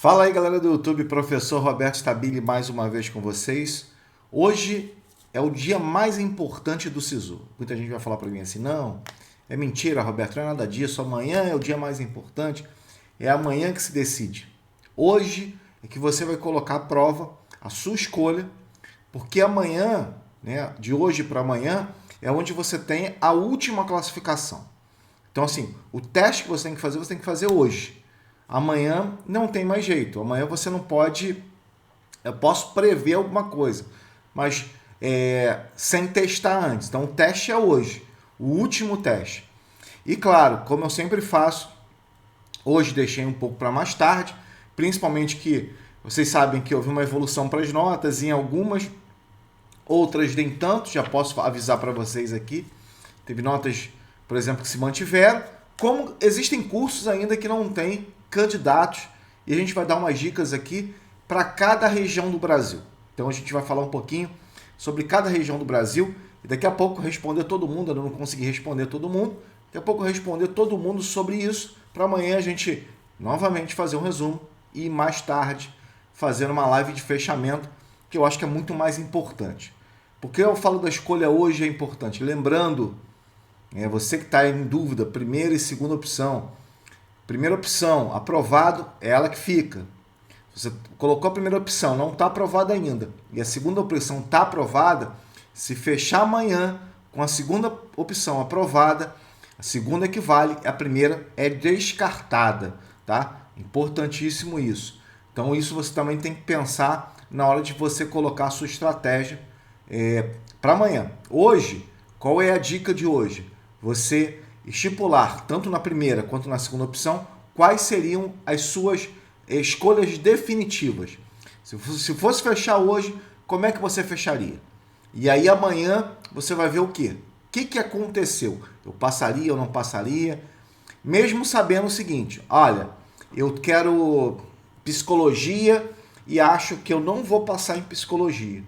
Fala aí, galera do YouTube, professor Roberto Stabile mais uma vez com vocês. Hoje é o dia mais importante do SISU. Muita gente vai falar para mim assim, não, é mentira, Roberto, não é nada disso, amanhã é o dia mais importante, é amanhã que se decide. Hoje é que você vai colocar à prova a sua escolha, porque amanhã, né, de hoje para amanhã, é onde você tem a última classificação. Então, assim, o teste que você tem que fazer hoje. Amanhã não tem mais jeito. Amanhã você não pode. Eu posso prever alguma coisa, mas sem testar antes. Então o teste é hoje, o último teste. E claro, como eu sempre faço, hoje deixei um pouco para mais tarde, principalmente que vocês sabem que houve uma evolução para as notas, em algumas, outras nem tanto, já posso avisar para vocês aqui. Teve notas, por exemplo, que se mantiveram, como existem cursos ainda que não têm candidatos, e a gente vai dar umas dicas aqui para cada região do Brasil. Então a gente vai falar um pouquinho sobre cada região do Brasil e daqui a pouco responder todo mundo. Eu não consegui responder todo mundo, daqui a pouco responder todo mundo sobre isso, para amanhã a gente novamente fazer um resumo e mais tarde fazer uma live de fechamento, que eu acho que é muito mais importante. Porque eu falo da escolha hoje é importante, lembrando, você que está em dúvida, primeira e segunda opção. Primeira opção, aprovado, é ela que fica. Você colocou a primeira opção, não está aprovada ainda, e a segunda opção está aprovada, se fechar amanhã com a segunda opção aprovada, a segunda equivale, a primeira é descartada, tá? Importantíssimo isso. Então isso você também tem que pensar na hora de você colocar a sua estratégia para amanhã. Hoje, qual é a dica de hoje? Você estipular, tanto na primeira quanto na segunda opção, quais seriam as suas escolhas definitivas. Se fosse fechar hoje, como é que você fecharia? E aí amanhã você vai ver o quê? O que aconteceu? Eu passaria ou não passaria? Mesmo sabendo o seguinte, olha, eu quero psicologia e acho que eu não vou passar em psicologia.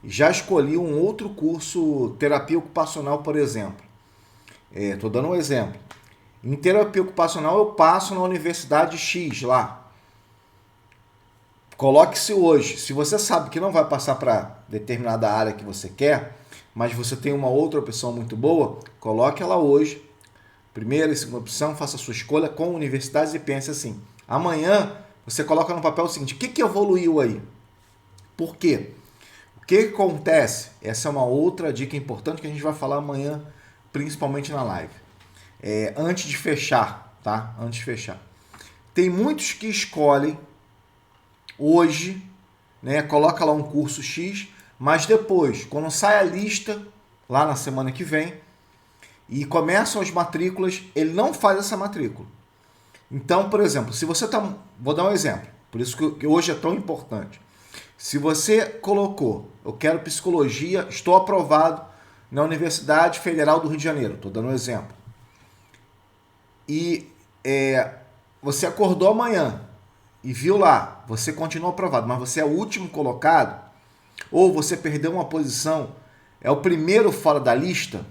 Já escolhi um outro curso, terapia ocupacional, por exemplo. Estou dando um exemplo. Em terapia ocupacional eu passo na Universidade X lá. Coloque-se hoje. Se você sabe que não vai passar para determinada área que você quer, mas você tem uma outra opção muito boa, coloque ela hoje. Primeira e segunda opção, faça a sua escolha com universidades e pense assim. Amanhã você coloca no papel o seguinte, o que evoluiu aí? Por quê? O que acontece? Essa é uma outra dica importante que a gente vai falar amanhã, principalmente na live. Antes de fechar, tá? Antes de fechar. Tem muitos que escolhem hoje, né? Coloca lá um curso X, mas depois, quando sai a lista, lá na semana que vem, e começam as matrículas, ele não faz essa matrícula. Então, por exemplo, se você tá... Vou dar um exemplo, por isso que hoje é tão importante. Se você colocou, eu quero psicologia, estou aprovado na Universidade Federal do Rio de Janeiro, estou dando um exemplo. E você acordou amanhã e viu lá, você continua aprovado, mas você é o último colocado, ou você perdeu uma posição, é o primeiro fora da lista,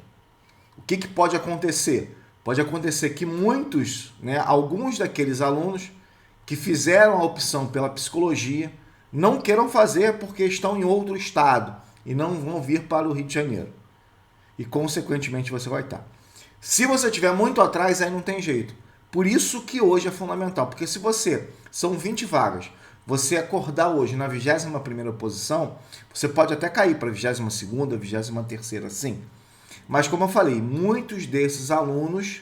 o que pode acontecer? Pode acontecer que muitos, alguns daqueles alunos que fizeram a opção pela psicologia não queiram fazer porque estão em outro estado e não vão vir para o Rio de Janeiro. E, consequentemente, você vai estar. Se você estiver muito atrás, aí não tem jeito. Por isso que hoje é fundamental, porque se você, são 20 vagas, você acordar hoje na 21ª posição, você pode até cair para a 22ª, 23ª, sim. Mas, como eu falei, muitos desses alunos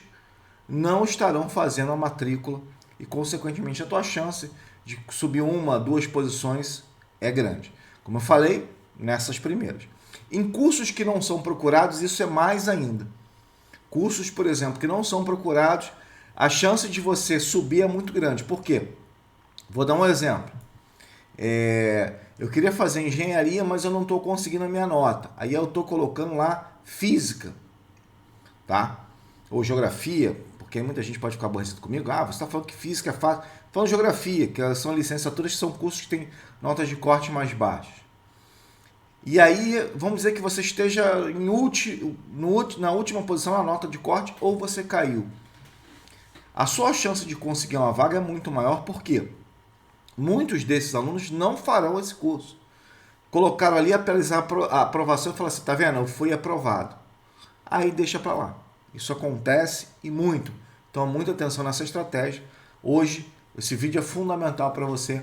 não estarão fazendo a matrícula e, consequentemente, a tua chance de subir 1, 2 posições é grande. Como eu falei, nessas primeiras. Em cursos que não são procurados, isso é mais ainda. Cursos, por exemplo, que não são procurados, a chance de você subir é muito grande. Por quê? Vou dar um exemplo. Eu queria fazer engenharia, mas eu não estou conseguindo a minha nota. Aí eu estou colocando lá física, tá? Ou geografia, porque muita gente pode ficar aborrecido comigo. Você está falando que física é fácil. Falando geografia, que são licenciaturas que são cursos que têm notas de corte mais baixas. E aí, vamos dizer que você esteja na última posição na nota de corte ou você caiu. A sua chance de conseguir uma vaga é muito maior, por quê? muitos desses alunos não farão esse curso. Colocaram ali, apesar a aprovação e falaram assim, tá vendo? Eu fui aprovado. Aí deixa para lá. Isso acontece e muito. Então, muita atenção nessa estratégia. Hoje, esse vídeo é fundamental para você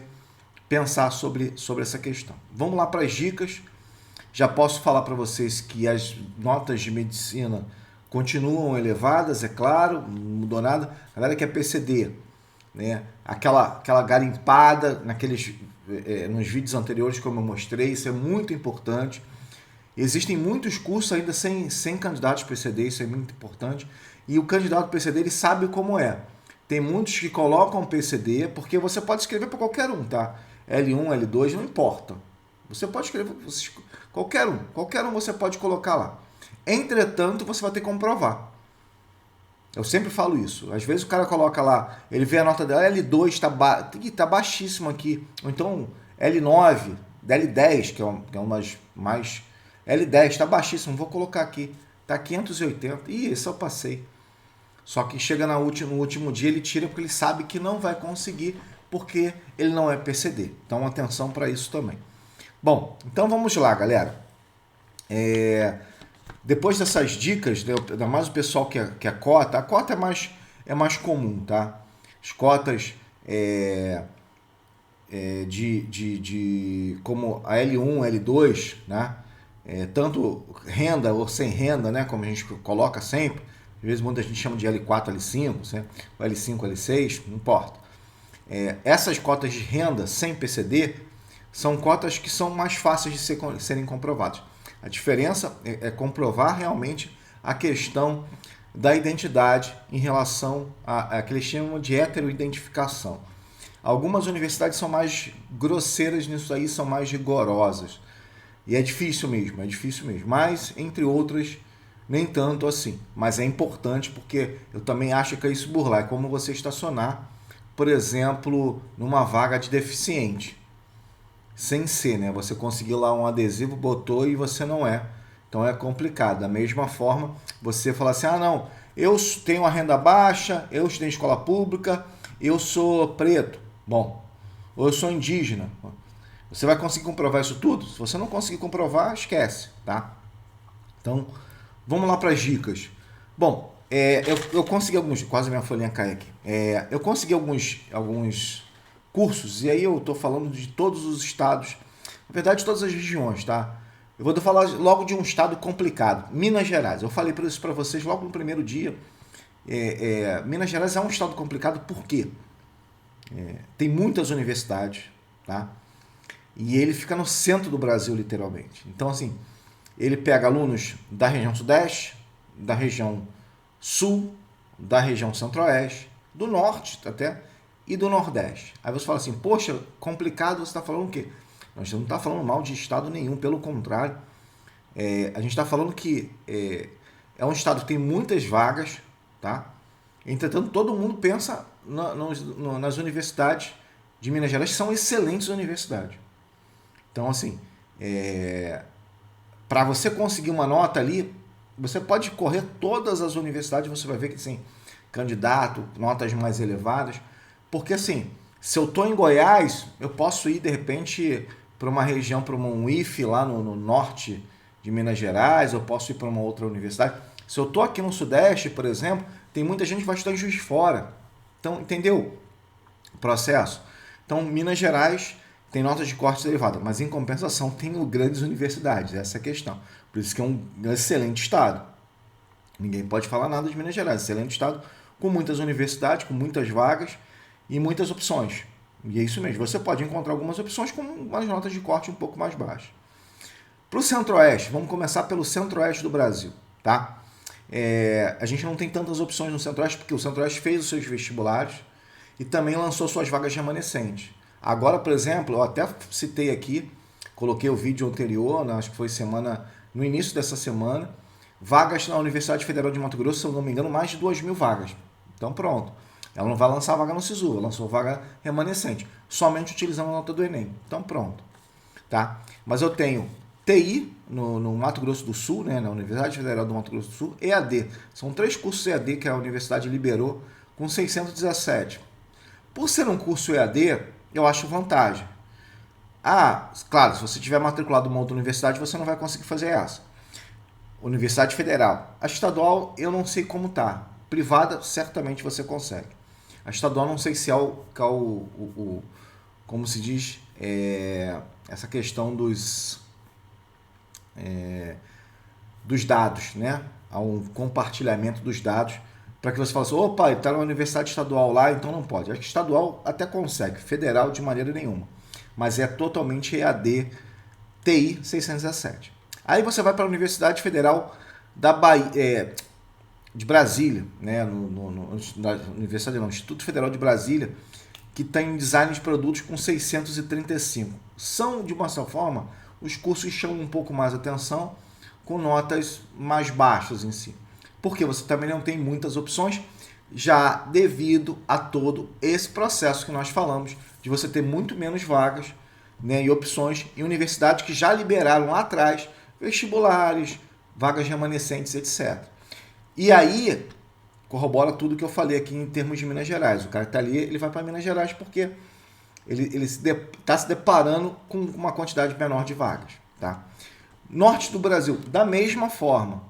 pensar sobre essa questão. Vamos lá para as dicas. Já posso falar para vocês que as notas de medicina continuam elevadas, é claro, não mudou nada. A galera que é PCD, né? Aquela garimpada nos vídeos anteriores, como eu mostrei, isso é muito importante. Existem muitos cursos ainda sem candidatos PCD, isso é muito importante. E o candidato PCD, ele sabe como é. Tem muitos que colocam PCD, porque você pode escrever para qualquer um, tá? L1, L2, não importa. Você pode escrever qualquer um você pode colocar lá. Entretanto, você vai ter que comprovar. Eu sempre falo isso. Às vezes o cara coloca lá, ele vê a nota dela, L2 está baixíssimo aqui. Ou então L9, L10, que é uma das mais... L10 está baixíssimo, vou colocar aqui. Está 580. Ih, esse eu passei. Só que chega no último dia, ele tira porque ele sabe que não vai conseguir, porque ele não é PCD. Então, atenção para isso também. Bom, então vamos lá, galera. Depois dessas dicas, ainda mais o pessoal que é cota, a cota é mais comum, tá? As cotas como a L1, L2, né? Tanto renda ou sem renda, né? Como a gente coloca sempre. Às vezes muita gente chama de L4, L5, né? Ou L5, L6, não importa. Essas cotas de renda sem PCD são cotas que são mais fáceis de serem comprovadas. A diferença é comprovar realmente a questão da identidade em relação a que eles chamam de heteroidentificação. Algumas universidades são mais grosseiras nisso aí, são mais rigorosas. E é difícil mesmo. Mas, entre outras, nem tanto assim. Mas é importante porque eu também acho que é isso burlar. É como você estacionar, por exemplo, numa vaga de deficiente. Sem ser, né? Você conseguiu lá um adesivo, botou e você não é. Então é complicado. Da mesma forma, você fala assim, não, eu tenho uma renda baixa, eu estudei em escola pública, eu sou preto. Bom, ou eu sou indígena. Você vai conseguir comprovar isso tudo? Se você não conseguir comprovar, esquece, tá? Então, vamos lá para as dicas. Bom, eu consegui alguns... Quase minha folhinha cai aqui. Eu consegui alguns cursos, e aí eu estou falando de todos os estados, na verdade, todas as regiões, tá? Eu vou falar logo de um estado complicado, Minas Gerais. Eu falei isso para vocês logo no primeiro dia. Minas Gerais é um estado complicado, por quê? Tem muitas universidades, tá? E ele fica no centro do Brasil, literalmente. Então, assim, ele pega alunos da região sudeste, da região sul, da região centro-oeste, do norte até, e do nordeste. Aí você fala assim, poxa, complicado, você está falando o quê? Nós não estamos falando mal de estado nenhum, pelo contrário. A gente está falando que é um estado que tem muitas vagas, tá? Entretanto, todo mundo pensa nas universidades de Minas Gerais, que são excelentes universidades. Então, assim, para você conseguir uma nota ali, você pode correr todas as universidades, você vai ver que tem candidato, notas mais elevadas, porque assim, se eu estou em Goiás, eu posso ir de repente para uma região, para um IFE lá no norte de Minas Gerais, eu posso ir para uma outra universidade. Se eu estou aqui no Sudeste, por exemplo, tem muita gente que vai estudar em Juiz de Fora. Então, entendeu o processo? Então, Minas Gerais tem notas de corte elevadas, mas em compensação tem grandes universidades, essa é a questão. Por isso que é um excelente estado. Ninguém pode falar nada de Minas Gerais, excelente estado, com muitas universidades, com muitas vagas e muitas opções. E é isso mesmo, você pode encontrar algumas opções com umas notas de corte um pouco mais baixas. Para o Centro-Oeste, vamos começar pelo Centro-Oeste do Brasil, tá? A gente não tem tantas opções no Centro-Oeste, porque o Centro-Oeste fez os seus vestibulares e também lançou suas vagas remanescentes. Agora, por exemplo, eu até citei aqui, coloquei o vídeo anterior, acho que foi no início dessa semana, vagas na Universidade Federal de Mato Grosso, se eu não me engano, mais de 2.000 vagas. Então pronto, ela não vai lançar vaga no SISU, ela lançou vaga remanescente, somente utilizando a nota do Enem. Então pronto, tá? Mas eu tenho TI no Mato Grosso do Sul, né, na Universidade Federal do Mato Grosso do Sul, EAD. São 3 cursos EAD que a universidade liberou com 617. Por ser um curso EAD, eu acho vantagem. Ah, claro, se você tiver matriculado em uma outra universidade, você não vai conseguir fazer essa. Universidade Federal. A estadual, eu não sei como tá. Privada, certamente você consegue. A estadual, não sei se é como se diz, essa questão dos dados, né? Há um compartilhamento dos dados para que você fale assim, opa, ele está na universidade estadual lá, então não pode. Acho que estadual até consegue, federal de maneira nenhuma. Mas é totalmente EAD TI 617. Aí você vai para a Universidade Federal da Bahia, de Brasília, né? Na Universidade não, Instituto Federal de Brasília, que tem design de produtos com 635. São, de uma certa forma, os cursos chamam um pouco mais atenção, com notas mais baixas em si. Porque você também não tem muitas opções, já devido a todo esse processo que nós falamos, de você ter muito menos vagas, né, e opções em universidades que já liberaram lá atrás vestibulares, vagas remanescentes, etc. E aí corrobora tudo que eu falei aqui em termos de Minas Gerais. O cara que está ali, ele vai para Minas Gerais porque ele está se deparando com uma quantidade menor de vagas. Tá? Norte do Brasil, da mesma forma.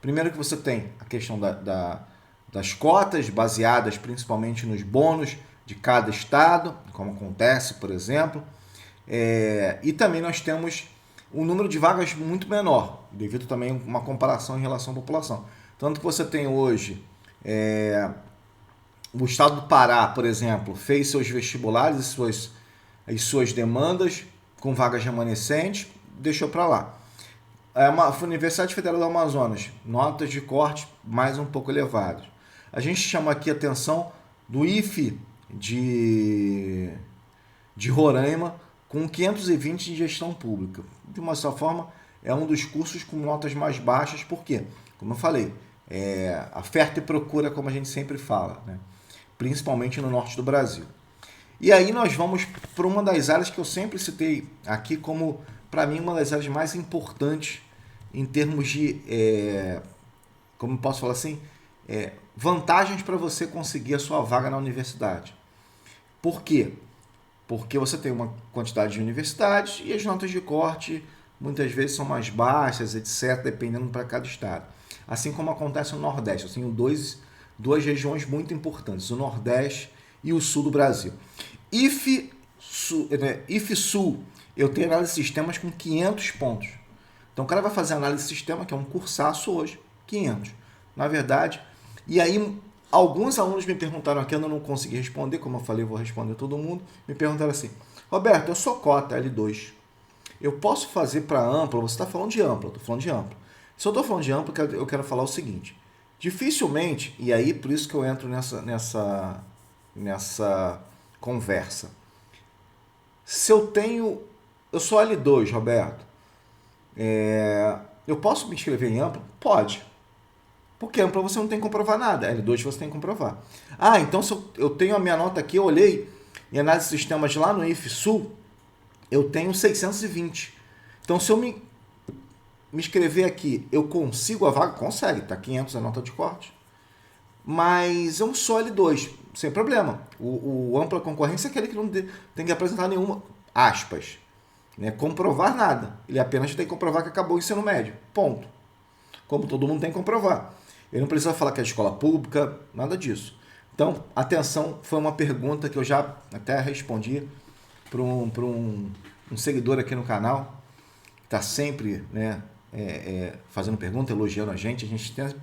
Primeiro que você tem a questão das cotas, baseadas principalmente nos bônus de cada estado, como acontece, por exemplo. E também nós temos um número de vagas muito menor, devido também a uma comparação em relação à população. Tanto que você tem hoje, o estado do Pará, por exemplo, fez seus vestibulares e suas demandas com vagas remanescentes, deixou para lá. A Universidade Federal do Amazonas, notas de corte mais um pouco elevadas. A gente chama aqui a atenção do IFE de Roraima, com 520 em gestão pública. De uma certa forma, é um dos cursos com notas mais baixas, porque, como eu falei, oferta e procura, como a gente sempre fala, né? Principalmente no norte do Brasil. E aí nós vamos para uma das áreas que eu sempre citei aqui como, para mim, uma das áreas mais importantes em termos de, como posso falar assim, vantagens para você conseguir a sua vaga na universidade. Por quê? Porque você tem uma quantidade de universidades e as notas de corte muitas vezes são mais baixas, etc., dependendo para cada estado. Assim como acontece no Nordeste. Eu tenho duas regiões muito importantes, o Nordeste e o Sul do Brasil. IFE Sul, eu tenho análise de sistemas com 500 pontos. Então o cara vai fazer análise de sistema, que é um cursaço hoje, 500. Na verdade, e aí alguns alunos me perguntaram aqui, eu não consegui responder, como eu falei, eu vou responder todo mundo, me perguntaram assim, Roberto, eu sou cota L2, eu posso fazer para ampla? Você está falando de ampla, eu estou falando de ampla. Se eu estou falando de ampla, eu quero falar o seguinte, dificilmente, e aí por isso que eu entro nessa conversa, se eu sou L2, Roberto, eu posso me inscrever em ampla? Pode. Porque ampla você não tem que comprovar nada. L2 você tem que comprovar. Ah, então se eu tenho a minha nota aqui, eu olhei em análise de sistemas lá no IFE Sul, eu tenho 620. Então se eu me inscrever aqui, eu consigo a vaga? Consegue, tá 500 a nota de corte. Mas eu sou L2, sem problema. O ampla concorrência é aquele que não tem que apresentar nenhuma, aspas, né, comprovar nada. Ele apenas tem que comprovar que acabou o ensino médio. Ponto. Como todo mundo tem que comprovar. Ele não precisa falar que é escola pública, nada disso. Então, atenção, foi uma pergunta que eu já até respondi para um seguidor aqui no canal, que está sempre, né, fazendo pergunta, elogiando a gente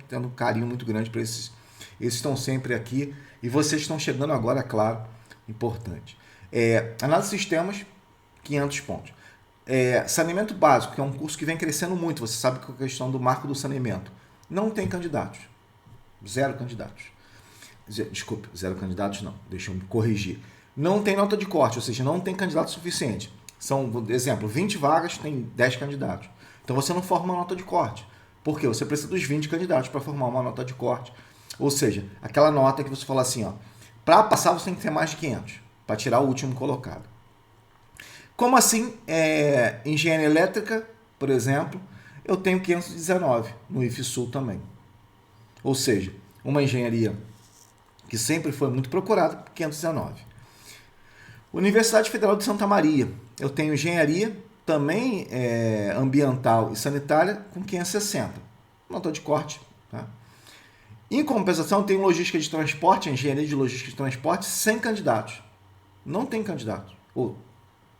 tendo um carinho muito grande para esses. Eles estão sempre aqui e vocês estão chegando agora, claro, importante. Análise de sistemas, 500 pontos. Saneamento básico, que é um curso que vem crescendo muito, você sabe que a questão do marco do saneamento. Não tem candidatos. 0 candidatos. Desculpe, 0 candidatos não, deixa eu me corrigir. Não tem nota de corte, ou seja, não tem candidato suficiente. São, exemplo, 20 vagas, tem 10 candidatos. Então você não forma uma nota de corte. Por quê? Você precisa dos 20 candidatos para formar uma nota de corte. Ou seja, aquela nota que você fala assim, para passar você tem que ter mais de 500, para tirar o último colocado. Como assim, engenharia elétrica, por exemplo, eu tenho 519 no IFE Sul também. Ou seja, uma engenharia que sempre foi muito procurada, 519. Universidade Federal de Santa Maria, eu tenho engenharia, também ambiental e sanitária, com 560. Nota de corte. Tá? Em compensação, eu tenho logística de transporte, engenharia de logística de transporte, 100 candidatos. Não tem candidatos. Ou,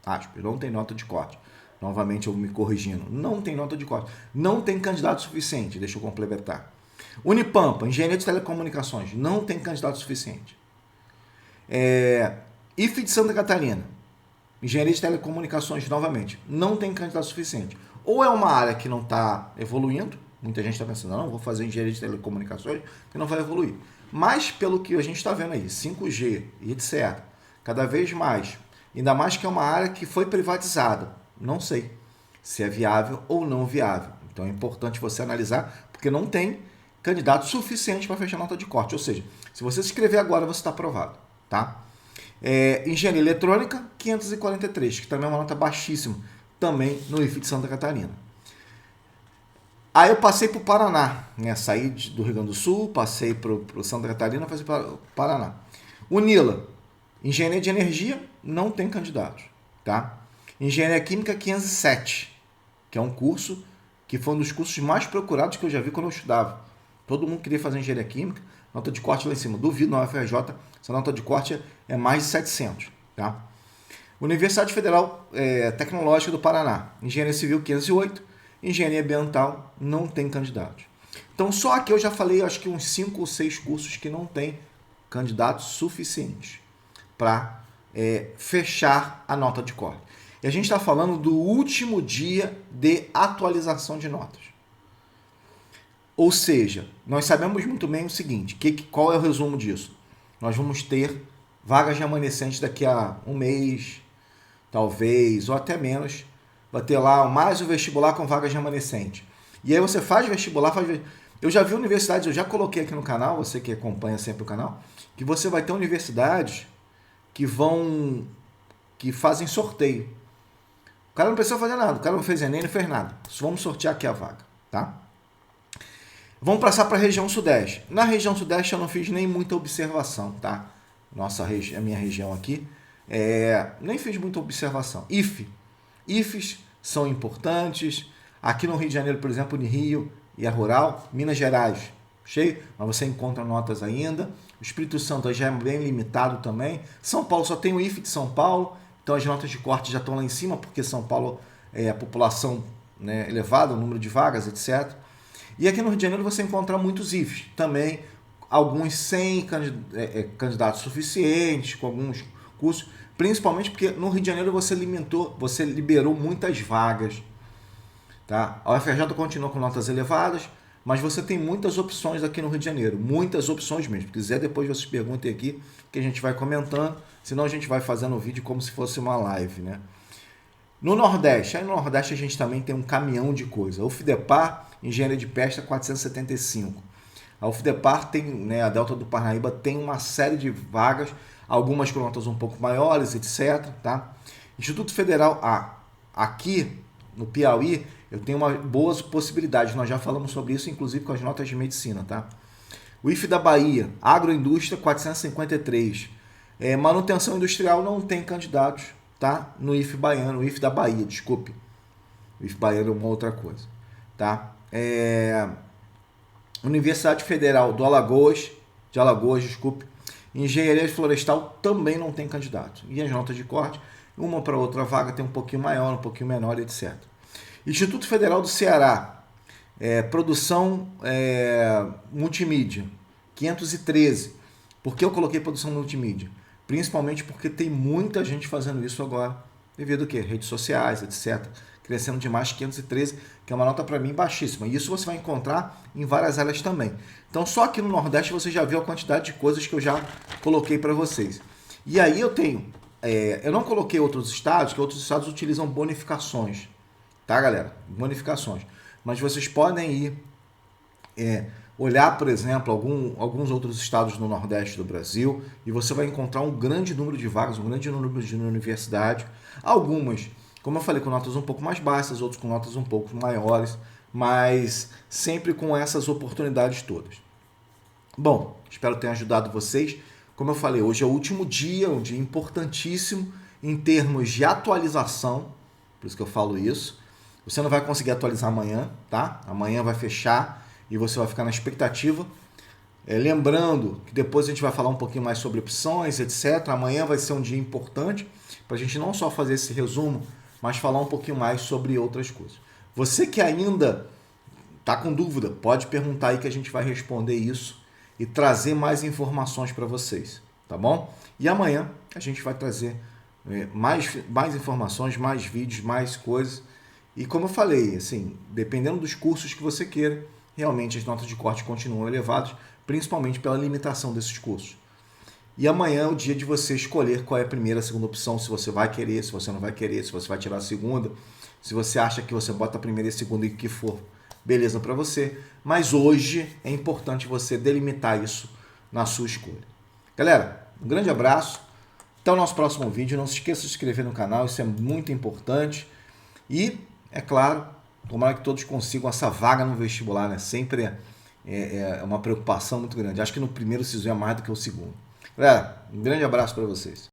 aspas, não tem nota de corte. Novamente eu me corrigindo. Não tem nota de corte. Não tem candidato suficiente. Deixa eu complementar. Unipampa, engenharia de telecomunicações. Não tem candidato suficiente. IFE de Santa Catarina, engenharia de telecomunicações, novamente, não tem candidato suficiente. Ou é uma área que não está evoluindo, muita gente está pensando, não, vou fazer engenharia de telecomunicações, que não vai evoluir. Mas, pelo que a gente está vendo aí, 5G e etc., cada vez mais, ainda mais que é uma área que foi privatizada, não sei se é viável ou não viável. Então é importante você analisar, porque não tem candidato suficiente para fechar nota de corte. Ou seja, se você se inscrever agora, você está aprovado. Tá? Engenharia eletrônica, 543, que também é uma nota baixíssima, também no IFE de Santa Catarina. Aí eu passei para o Paraná, né? Saí do Rio Grande do Sul, passei para o Santa Catarina, passei para o Paraná. Unila, engenharia de energia, não tem candidatos. Tá? Engenharia química, 507, que é um curso que foi um dos cursos mais procurados que eu já vi quando eu estudava. Todo mundo queria fazer engenharia química, nota de corte lá em cima. Duvido na UFRJ, essa nota de corte é mais de 700. Tá? Universidade Federal Tecnológica do Paraná, engenharia civil 508, engenharia ambiental não tem candidatos. Então só aqui eu já falei, acho que uns 5 ou 6 cursos que não tem candidatos suficientes para fechar a nota de corte. E a gente está falando do último dia de atualização de notas. Ou seja, nós sabemos muito bem o seguinte, qual é o resumo disso? Nós vamos ter vagas remanescentes daqui a um mês, talvez, ou até menos. Vai ter lá mais o vestibular com vagas remanescentes. E aí você faz vestibular, Eu já vi universidades, eu já coloquei aqui no canal, você que acompanha sempre o canal, que você vai ter universidades que fazem sorteio. O cara não precisa fazer nada, o cara não fez Enem, não fez nada. Vamos sortear aqui a vaga, tá? Vamos passar para a região sudeste. Na região sudeste eu não fiz nem muita observação, tá? A minha região aqui, nem fiz muita observação. IFES são importantes. Aqui no Rio de Janeiro, por exemplo, Unirio e a Rural. Minas Gerais, cheio, mas você encontra notas ainda. O Espírito Santo já é bem limitado também. São Paulo só tem o IFE de São Paulo, então as notas de corte já estão lá em cima, porque São Paulo é a população, né, elevada, o número de vagas, etc. E aqui no Rio de Janeiro você encontra muitos IFES, também alguns sem candidatos suficientes, com alguns cursos, principalmente porque no Rio de Janeiro você liberou muitas vagas. Tá? A UFRJ continua com notas elevadas, mas você tem muitas opções aqui no Rio de Janeiro, muitas opções mesmo. Se quiser, depois vocês perguntem aqui, que a gente vai comentando, senão a gente vai fazendo o vídeo como se fosse uma live, né? No Nordeste, aí no Nordeste a gente também tem um caminhão de coisa. A UFDEPAR, Engenharia de Pesca, 475. A UFDEPAR tem, né, a Delta do Parnaíba tem uma série de vagas, algumas com notas um pouco maiores, etc. Tá? Instituto Federal aqui no Piauí, eu tenho boas possibilidades, nós já falamos sobre isso, inclusive com as notas de medicina. Tá? O IFE da Bahia, Agroindústria, 453. Manutenção Industrial não tem candidatos, tá? No IFE baiano, o IFE da Bahia, desculpe. O IFE baiano é uma outra coisa. Tá? Universidade Federal de Alagoas, desculpe. Engenharia Florestal também não tem candidato. E as notas de corte, uma para outra vaga tem um pouquinho maior, um pouquinho menor, etc. Instituto Federal do Ceará, produção multimídia, 513. Por que eu coloquei produção multimídia? Principalmente porque tem muita gente fazendo isso agora, devido a quê? Redes sociais, etc. Crescendo demais, 513, que é uma nota para mim baixíssima. E isso você vai encontrar em várias áreas também. Então só aqui no Nordeste você já viu a quantidade de coisas que eu já coloquei para vocês. E aí eu tenho, eu não coloquei outros estados, que outros estados utilizam bonificações. Tá, galera? Bonificações. Mas vocês podem ir olhar, por exemplo, alguns outros estados no Nordeste do Brasil e você vai encontrar um grande número de vagas, um grande número de universidades. Algumas, como eu falei, com notas um pouco mais baixas, outros com notas um pouco maiores, mas sempre com essas oportunidades todas. Bom, espero ter ajudado vocês. Como eu falei, hoje é o último dia, um dia importantíssimo. em termos de atualização, por isso que eu falo isso. Você não vai conseguir atualizar amanhã, tá? Amanhã vai fechar e você vai ficar na expectativa. Lembrando que depois a gente vai falar um pouquinho mais sobre opções, etc. Amanhã vai ser um dia importante para a gente não só fazer esse resumo, mas falar um pouquinho mais sobre outras coisas. Você que ainda está com dúvida, pode perguntar aí que a gente vai responder isso e trazer mais informações para vocês, tá bom? E amanhã a gente vai trazer mais informações, mais vídeos, mais coisas. E como eu falei, assim, dependendo dos cursos que você queira, realmente as notas de corte continuam elevadas, principalmente pela limitação desses cursos. E amanhã é o dia de você escolher qual é a primeira, a segunda opção, se você vai querer, se você não vai querer, se você vai tirar a segunda, se você acha que você bota a primeira e a segunda e que for beleza para você. Mas hoje é importante você delimitar isso na sua escolha. Galera, um grande abraço. Até o nosso próximo vídeo. Não se esqueça de se inscrever no canal, isso é muito importante. E, é claro, tomara que todos consigam essa vaga no vestibular, né? Sempre é uma preocupação muito grande. Acho que no primeiro SISU é mais do que o segundo. Galera, um grande abraço para vocês.